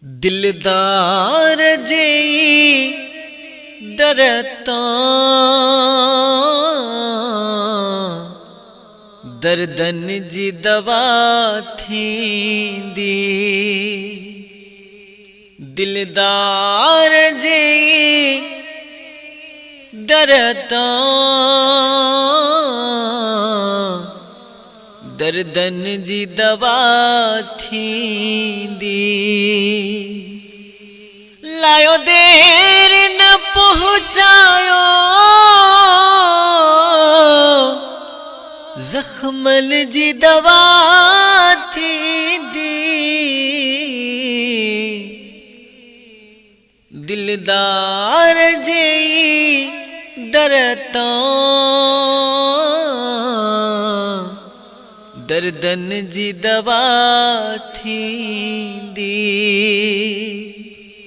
दिलदार जी दरता दर्दन जी दवा थींदी। दिलदार जी दरता दर्दन जी दवा थींदी। लायो देर न पहुँचायो जख्मल जी दवा थींदी। दिलदार जी दरता दर्दन जी दवा थींदी।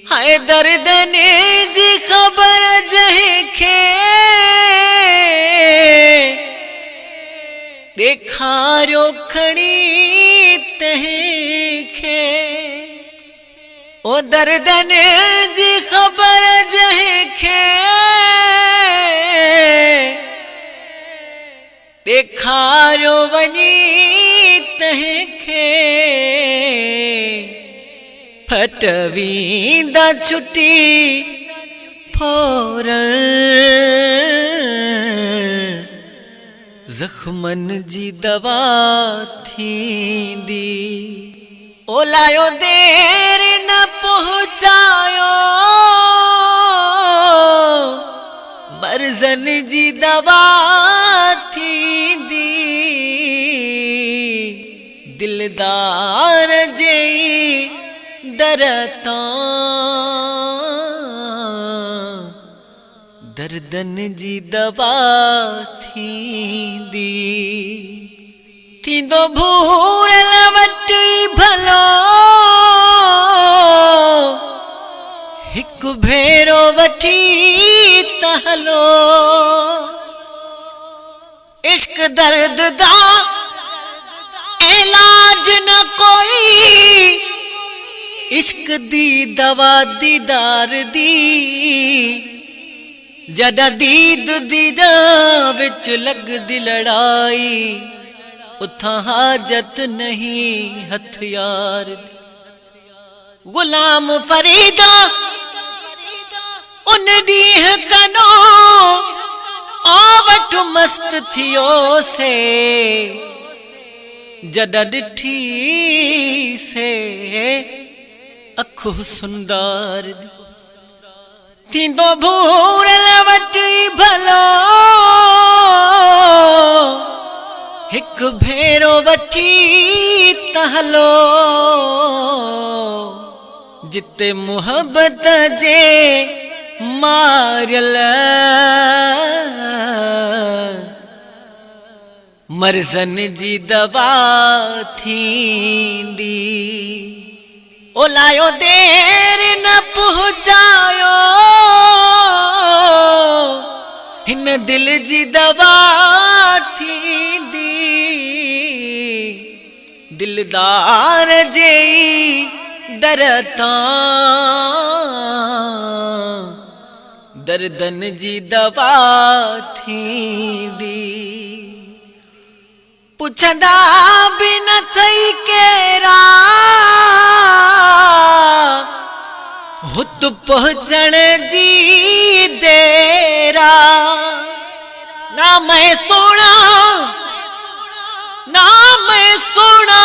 हाय दर्दन जी खबर जंहिंखे ॾेखारियो खणी तंहिंखे। ओ दर्दन जी खबर जंहिंखे ॾेखारियो वञी तंहिंखे। फटवींदा छुटी फौरन ज़ख्मन जी दवा थींदी। ओ लायो देर न पहुँचायो मर्ज़न जी दवा थींदी। दिलदार जी दरता दर्दन जी दवा थींदी। थींदो भूरल वटि भलो हिकु भेरो वठी त हलो। इश्क दर्द दा इलाज न कोई इश्क दी दवा दीदार दी। जदा दीद दीदा विच लगदी लड़ाई उथा हाजत नहीं हथियार। गुलाम फरीदा उन ॾींह कनो आवट मस्त थियो से जदा ॾिठी से अखु सुंदर। थींदो भूरल वटि भलो हिकु भेरो वठी त हलो। जिते मुहब्बत जे मारियल मर्ज़न जी दवा थींदी। ओ लायो देर न पहुँचायो हिन दिल जी दवा थींदी। दिलदार जी दरता दर्दन जी दवा थींदी। पुछंदा बि न थई केरा हुत पहुँचण जी देरा। ना मैं सोना ना मैं सोना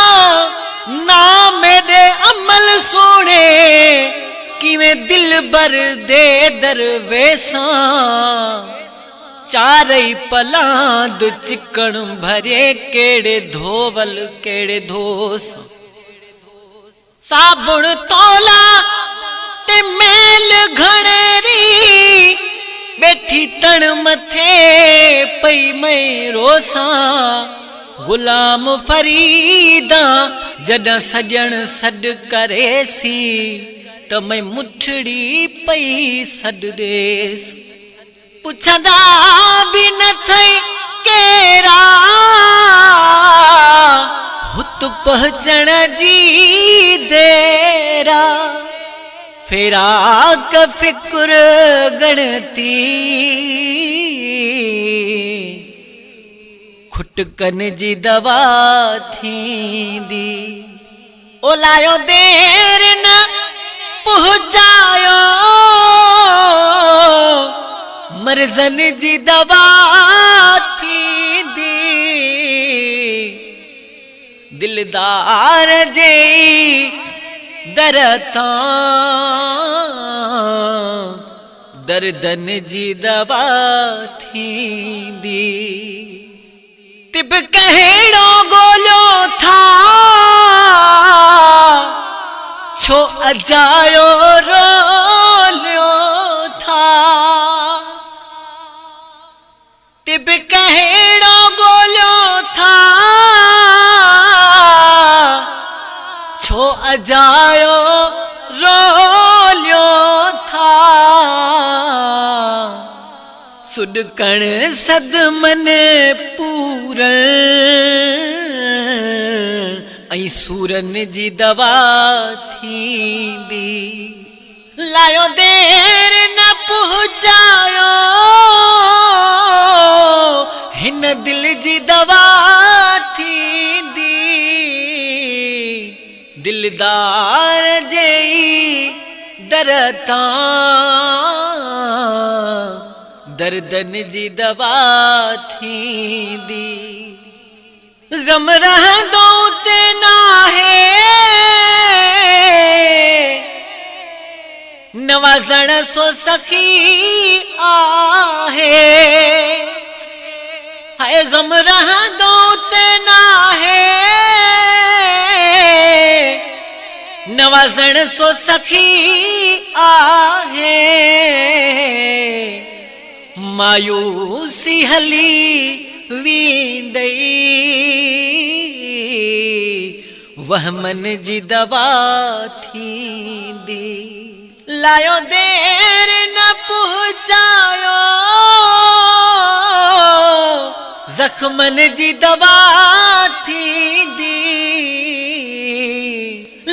ना मेरे अमल सोने किवें दिल बर दे दरवेसा। चारई पलांद चिकन भरे केड़े धोवल केड़े धोस। साबुण तोला ते मेल घणेरी बैठी तण मथे पई मैं रोसा। गुलाम फरीदा जॾा सजण सॾ करेसी त मैं मुठड़ी पई सॾ ॾेस। पुछंदा बि न थई केरा हुत पहुँचण जी देरा। फिराक फिक्र गणती खुटकन जी दवा थींदी। ओ लायो देर न पहुंचायो मर्ज़न जी दवा थींदी। दिलदार जे दर तां दर्दन जी दवा थींदी। तिब कहिड़ो गोलो था छो अजायो रोलियो था। तिब कहिड़ो गोलो था छो अजायो रोलियो था। सुॾकण सदमन पूरन ऐं सूरन जी दवा थींदी। लायो देर न पहुंचायो हिन दिल जी दवा थींदी। दिलदार जे दर तां दर्दन जी दवा थींदी। गम रहंदो ते नाहे नवाज़ण सो सखी आहे। हाय गम रहंदो ते नाहे नवाज़ण सो सखी आहे। मायूसी हली वींदई वहमन जी दवा थींदी। लायो देर न पहुंचायो जख्मन जी दवा थींदी।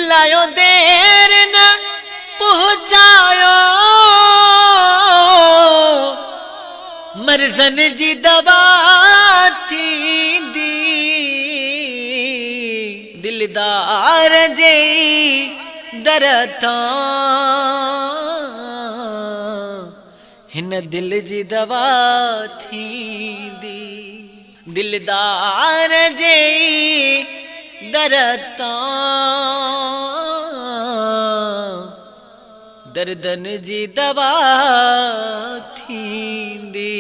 लायो देर न पहुंचायो मर्ज़न जी दवा थींदी। दिलदार जे दर तां हिन दिल जी दवा थींदी। दिलदार जे दर तां दर्दन जी दवा थींदी।